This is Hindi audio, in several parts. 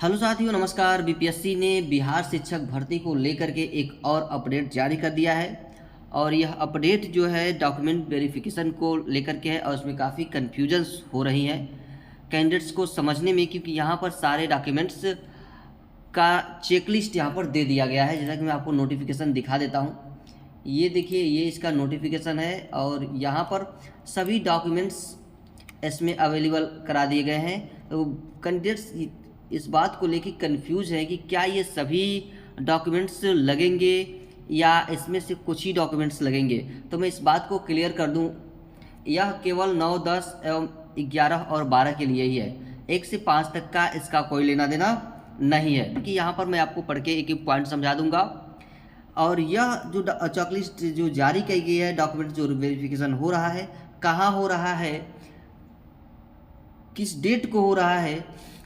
हेलो साथियों, नमस्कार। बीपीएससी ने बिहार शिक्षक भर्ती को लेकर के एक और अपडेट जारी कर दिया है और यह अपडेट जो है डॉक्यूमेंट वेरिफिकेशन को लेकर के है और उसमें काफ़ी कन्फ्यूजन्स हो रही हैं कैंडिडेट्स को समझने में, क्योंकि यहाँ पर सारे डॉक्यूमेंट्स का चेकलिस्ट यहाँ पर दे दिया गया है। जैसा कि मैं आपको नोटिफिकेशन दिखा देता हूँ। ये देखिए, ये इसका नोटिफिकेशन है और यहाँ पर सभी डॉक्यूमेंट्स इसमें अवेलेबल करा दिए गए हैं। तो कैंडिडेट्स इस बात को लेकर कंफ्यूज है कि क्या ये सभी डॉक्यूमेंट्स लगेंगे या इसमें से कुछ ही डॉक्यूमेंट्स लगेंगे। तो मैं इस बात को क्लियर कर दूं, यह केवल 9, 10 एवं 11 और 12 के लिए ही है। 1 से 5 तक का इसका कोई लेना देना नहीं है, क्योंकि यहाँ पर मैं आपको पढ़ के एक एक पॉइंट समझा दूंगा। और यह जो चेकलिस्ट जो जारी की गई है, डॉक्यूमेंट जो वेरिफिकेशन हो रहा है, कहाँ हो रहा है, किस डेट को हो रहा है,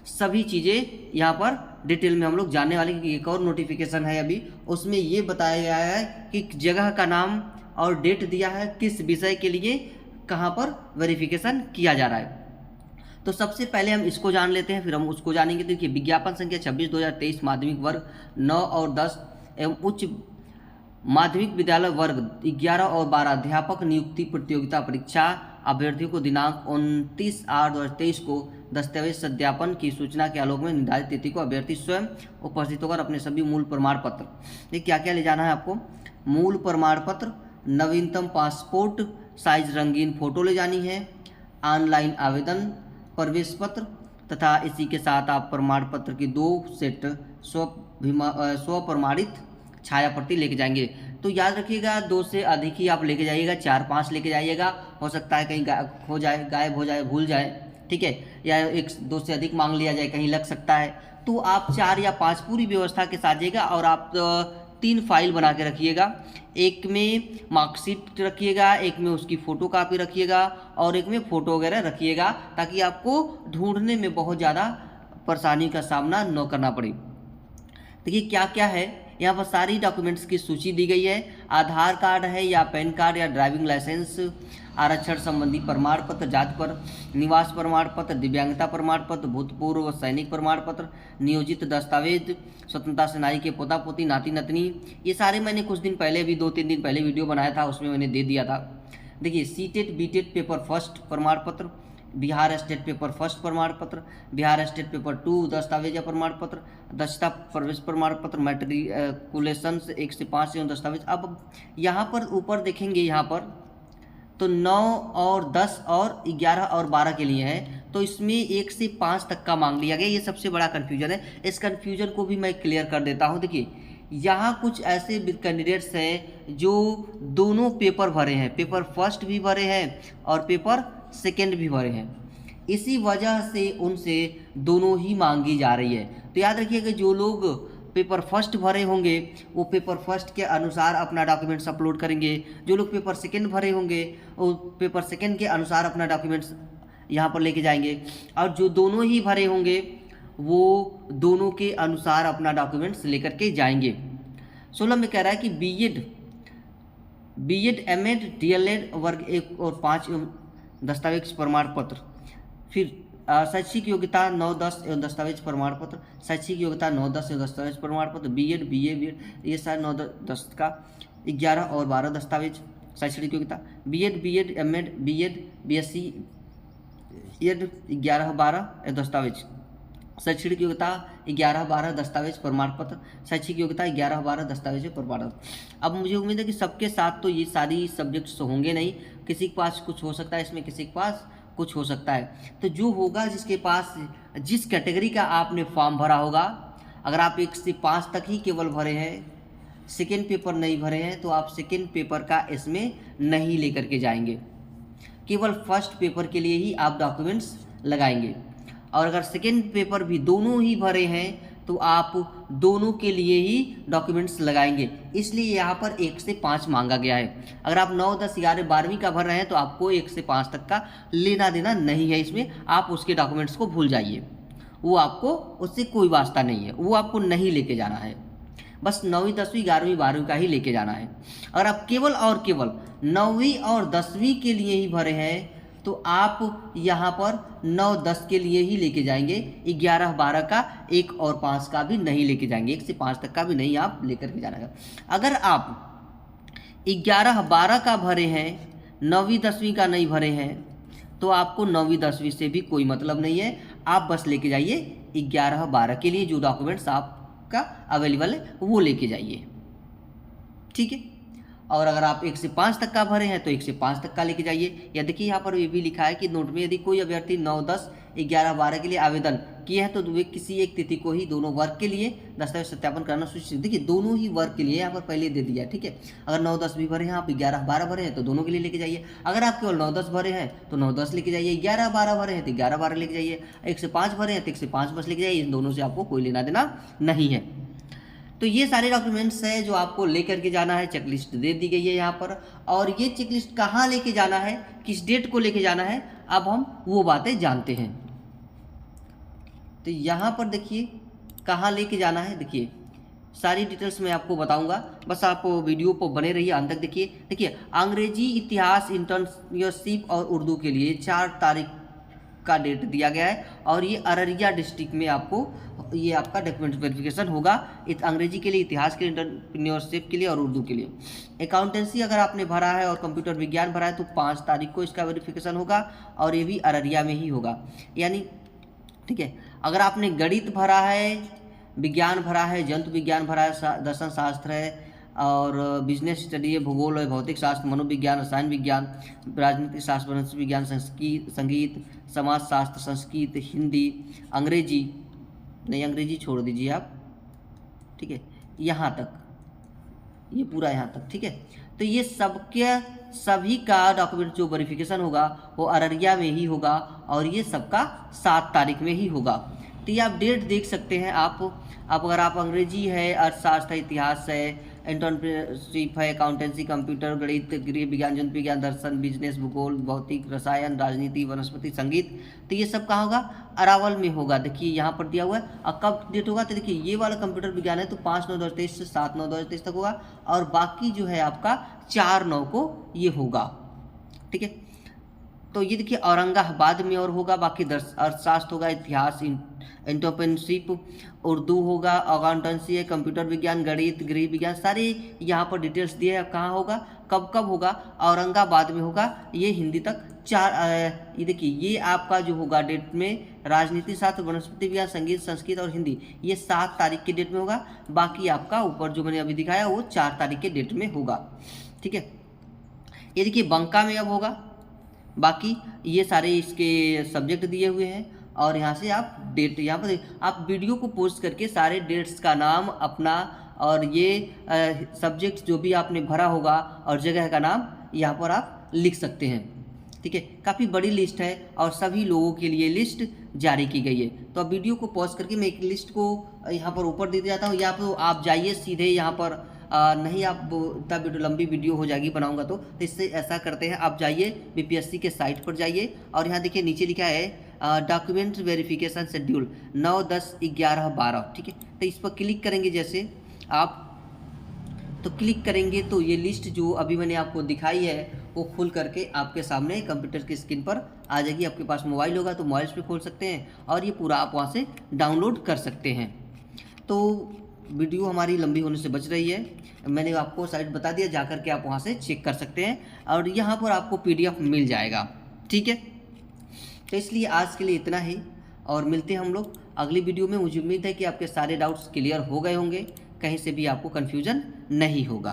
सभी चीज़ें यहाँ पर डिटेल में हम लोग जानने वाले। क्योंकि एक और नोटिफिकेशन है अभी, उसमें ये बताया गया है कि जगह का नाम और डेट दिया है, किस विषय के लिए कहाँ पर वेरिफिकेशन किया जा रहा है। तो सबसे पहले हम इसको जान लेते हैं, फिर हम उसको जानेंगे। देखिए, विज्ञापन संख्या 26/2023 माध्यमिक वर्ग 9 और 10 एवं उच्च माध्यमिक विद्यालय वर्ग 11 और 12 अध्यापक नियुक्ति प्रतियोगिता परीक्षा अभ्यर्थियों को दिनांक 29/8/2023 को दस्तावेज सत्यापन की सूचना के आलोक में निर्धारित तिथि को अभ्यर्थी स्वयं उपस्थित होकर अपने सभी मूल प्रमाण पत्र, ये क्या क्या ले जाना है आपको, मूल प्रमाण पत्र, नवीनतम पासपोर्ट साइज रंगीन फोटो ले जानी है, ऑनलाइन आवेदन, प्रवेश पत्र तथा इसी के साथ आप प्रमाण पत्र की 2 सेट स्व प्रमाणित छाया प्रति लेके जाएंगे। तो याद रखिएगा, 2 से अधिक ही आप लेके जाइएगा, 4-5 लेके जाइएगा। हो सकता है कहीं खो जाए, गायब हो जाए, भूल जाए, ठीक है, या 1-2 से अधिक मांग लिया जाए, कहीं लग सकता है। तो आप 4 या 5 पूरी व्यवस्था के साथ जाइएगा। और आप 3 फाइल बना के रखिएगा, एक में मार्कशीट रखिएगा, एक में उसकी फ़ोटो कापी रखिएगा और एक में फ़ोटो वगैरह रखिएगा, ताकि आपको ढूंढने में बहुत ज़्यादा परेशानी का सामना न करना पड़े। देखिए क्या क्या है यहाँ पर, सारी डॉक्यूमेंट्स की सूची दी गई है। आधार कार्ड है या पैन कार्ड या ड्राइविंग लाइसेंस, आरक्षण संबंधी प्रमाण पत्र, जाति पर निवास प्रमाण पत्र, दिव्यांगता प्रमाण पत्र, भूतपूर्व सैनिक प्रमाण पत्र, नियोजित दस्तावेज, स्वतंत्रता सेनानी के पोता पोती, नाती नतनी, ये सारे मैंने कुछ दिन पहले भी 2-3 दिन पहले वीडियो बनाया था, उसमें मैंने दे दिया था। देखिए, सीटेट बीटेट पेपर फर्स्ट प्रमाण पत्र, बिहार स्टेट पेपर फर्स्ट प्रमाण पत्र, बिहार स्टेट पेपर 2 दस्तावेज प्रमाण पत्र, दक्षता प्रवेश प्रमाण पत्र, मैट्रिकुलेशन 1 से 5 एवं दस्तावेज। अब यहाँ पर ऊपर देखेंगे, यहाँ पर तो 9 और 10 और 11 और 12 के लिए है, तो इसमें 1 से 5 तक का मांग लिया गया। ये सबसे बड़ा कन्फ्यूजन है, इस कन्फ्यूजन को भी मैं क्लियर कर देता हूँ। देखिए, यहाँ कुछ ऐसे कैंडिडेट्स हैं जो दोनों पेपर भरे हैं, पेपर फर्स्ट भी भरे हैं और पेपर सेकेंड भी भरे हैं। इसी वजह से उनसे दोनों ही मांगी जा रही है। तो याद रखिएगा, जो लोग पेपर फर्स्ट भरे होंगे वो पेपर फर्स्ट के अनुसार अपना डॉक्यूमेंट्स अपलोड करेंगे, जो लोग पेपर सेकेंड भरे होंगे वो पेपर सेकेंड के अनुसार अपना डॉक्यूमेंट्स यहाँ पर लेके जाएंगे, और जो दोनों ही भरे होंगे वो दोनों के अनुसार अपना डॉक्यूमेंट्स लेकर के जाएंगे। 16 में कह रहा है कि बीएड एमएड डीएलएड वर्ग 1 और 5 दस्तावेज प्रमाण पत्र, फिर शैक्षिक योग्यता 9, 10 एवं दस्तावेज प्रमाण पत्र, शैक्षिक योग्यता 9, 10 एवं दस्तावेज प्रमाण पत्र, बीएड बीए बीएड, ये सारे 9, 10 का 11 और 12 दस्तावेज शैक्षणिक योग्यता, BEd BEd MEd BEd BSc Ed 11-12 दस्तावेज, शैक्षणिक योग्यता 11-12 दस्तावेज प्रमाण पत्र, शैक्षिक योग्यता 11-12 दस्तावेज प्रमाण पत्र। अब मुझे उम्मीद है कि सबके साथ तो ये सारी सब्जेक्ट्स होंगे नहीं, किसी के पास कुछ हो सकता है इसमें, किसी के पास कुछ हो सकता है। तो जो होगा, जिसके पास जिस कैटेगरी का आपने फॉर्म भरा होगा, अगर आप 1 से 5 तक ही केवल भरे हैं, सेकेंड पेपर नहीं भरे हैं, तो आप सेकेंड पेपर का इसमें नहीं लेकर के जाएंगे, केवल फर्स्ट पेपर के लिए ही आप डॉक्यूमेंट्स लगाएंगे। और अगर सेकेंड पेपर भी दोनों ही भरे हैं तो आप दोनों के लिए ही डॉक्यूमेंट्स लगाएंगे। इसलिए यहाँ पर 1 से 5 मांगा गया है। अगर आप 9, 10, 11, 12वीं का भर रहे हैं तो आपको 1 से 5 तक का लेना देना नहीं है इसमें, आप उसके डॉक्यूमेंट्स को भूल जाइए, वो आपको उससे कोई वास्ता नहीं है, वो आपको नहीं लेके जाना है। बस 9वीं, 10वीं, 11वीं, 12वीं का ही लेके जाना है। अगर आप केवल और केवल 9वीं और 10वीं के लिए ही भरे हैं तो आप यहाँ पर 9-10 के लिए ही लेके जाएंगे, 11-12 का 1 और 5 का भी नहीं लेके जाएंगे, 1 से 5 तक का भी नहीं आप लेकर के जाना है। अगर आप 11-12 का भरे हैं, 9वीं 10वीं का नहीं भरे हैं, तो आपको 9वीं 10वीं से भी कोई मतलब नहीं है, आप बस लेके जाइए 11-12 के लिए जो डॉक्यूमेंट्स आपका अवेलेबल है वो लेके जाइए, ठीक है। और अगर आप 1 से 5 तक का भरे हैं तो 1 से 5 तक का लेके जाइए। या देखिए यहाँ पर ये भी लिखा है कि नोट में यदि कोई अभ्यर्थी 9, 10, 11, 12 के लिए आवेदन किए हैं तो वे किसी एक तिथि को ही दोनों वर्ग के लिए दस्तावेज सत्यापन करना सुनिश्चित। देखिए दोनों ही वर्ग के लिए यहाँ पर पहले दे दिया है, ठीक है। अगर 9, 10 भी भरे हैं, आप 11, 12 भरे हैं तो दोनों के लिए लेके जाइए। अगर आप केवल 9, 10 भरे हैं तो 9, 10 लेके जाइए, 11, 12 भरे हैं तो 11, 12 लेके जाइए, 1 से 5 भरे हैं तो 1 से 5 बस लेके जाइए। इन दोनों से आपको कोई लेना देना नहीं है। तो ये सारे डॉक्यूमेंट्स है जो आपको लेकर के जाना है, चेकलिस्ट दे दी गई है यहाँ पर। और ये चेकलिस्ट कहाँ लेके जाना है, किस डेट को लेके जाना है, अब हम वो बातें जानते हैं। तो यहाँ पर देखिए कहाँ लेके जाना है, देखिए सारी डिटेल्स मैं आपको बताऊंगा, बस आप वीडियो पर बने रहिए अंत तक। देखिए अंग्रेजी इतिहास इंटर्नशिप और उर्दू के लिए 4 तारीख का डेट दिया गया है। और ये अररिया डिस्ट्रिक्ट में आपको ये आपका डॉक्यूमेंट वेरिफिकेशन होगा, अंग्रेजी के लिए, इतिहास के लिए, इंटरप्रेन्योरशिप के लिए और उर्दू के लिए। अकाउंटेंसी अगर आपने भरा है और कंप्यूटर विज्ञान भरा है तो 5 तारीख को इसका वेरिफिकेशन होगा और ये भी अररिया में ही होगा, यानी ठीक है। अगर आपने गणित भरा है, विज्ञान भरा है, जंतु विज्ञान भरा है, दर्शन शास्त्र है और बिजनेस स्टडी है, भूगोल है, भौतिक शास्त्र, मनोविज्ञान, रसायन विज्ञान, राजनीतिक शास्त्र, वनस्पति विज्ञान, संगीत, समाज शास्त्र, संस्कृत, हिंदी, अंग्रेजी नहीं, अंग्रेजी छोड़ दीजिए आप, ठीक है, यहाँ तक, ये पूरा यहाँ तक, ठीक है। तो ये सभी का डॉक्यूमेंट जो वेरिफिकेशन होगा वो अररिया में ही होगा और ये सबका 7 तारीख में ही होगा। तो ये आप डेट देख सकते हैं। आप अगर आप अंग्रेजी है, अर्थशास्त्र है, इतिहास है, एंटरप्रेन्योरशिप है, अकाउंटेंसी, कंप्यूटर, गणित, गृह विज्ञान, जंतु विज्ञान, दर्शन, बिजनेस, भूगोल, भौतिक, रसायन, राजनीति, वनस्पति, संगीत, तो ये सब कहाँ होगा, अरावल में होगा। देखिए यहाँ पर दिया हुआ है। और कब डेट होगा, तो देखिए ये वाला कंप्यूटर विज्ञान है तो 5/9/2023 से 7/9/2023 तक होगा और बाकी जो है आपका 4/9 को ये होगा, ठीक है। तो ये देखिए औरंगाबाद में और होगा, बाकी अर्थशास्त्र होगा, इतिहास, एंटरप्रेन्योरशिप, उर्दू होगा, अकाउंटेंसी है, कंप्यूटर विज्ञान, गणित, गृह विज्ञान, सारे यहाँ पर डिटेल्स दिए हैं। कहाँ होगा, कब कब होगा, औरंगाबाद में होगा। ये हिंदी तक 4, ये देखिए ये आपका जो होगा डेट में राजनीति शास्त्र, वनस्पति विज्ञान, संगीत, संस्कृत और हिंदी, ये 7 तारीख के डेट में होगा। बाकी आपका ऊपर जो मैंने अभी दिखाया वो 4 तारीख के डेट में होगा, ठीक है। ये देखिए बंका में अब होगा। बाकी ये सारे इसके सब्जेक्ट दिए हुए हैं और यहाँ से आप डेट, यहाँ पर आप वीडियो को पोस्ट करके सारे डेट्स का नाम अपना और ये सब्जेक्ट जो भी आपने भरा होगा और जगह का नाम यहाँ पर आप लिख सकते हैं, ठीक है। काफ़ी बड़ी लिस्ट है और सभी लोगों के लिए लिस्ट जारी की गई है। तो अब वीडियो को पॉज करके मैं एक लिस्ट को यहाँ पर ऊपर दे जाता हूँ, या तो आप जाइए सीधे यहाँ पर नहीं, आप इतना वीडियो लंबी वीडियो हो जाएगी बनाऊंगा तो इससे ऐसा करते हैं, आप जाइए बीपीएससी के साइट पर जाइए और यहाँ देखिए नीचे लिखा है डॉक्यूमेंट वेरिफिकेशन शेड्यूल 9, 10, 11, 12, ठीक है। तो इस पर क्लिक करेंगे जैसे आप, तो क्लिक करेंगे तो ये लिस्ट जो अभी मैंने आपको दिखाई है वो खुल करके आपके सामने कंप्यूटर की स्क्रीन पर आ जाएगी। आपके पास मोबाइल होगा तो मोबाइल पे खोल सकते हैं और ये पूरा आप वहाँ से डाउनलोड कर सकते हैं। तो वीडियो हमारी लंबी होने से बच रही है, मैंने आपको साइट बता दिया, जाकर के आप वहाँ से चेक कर सकते हैं और यहाँ पर आपको PDF मिल जाएगा, ठीक है। तो इसलिए आज के लिए इतना ही और मिलते हैं हम लोग अगली वीडियो में। मुझे उम्मीद है कि आपके सारे डाउट्स क्लियर हो गए होंगे, कहीं से भी आपको कन्फ्यूजन नहीं होगा।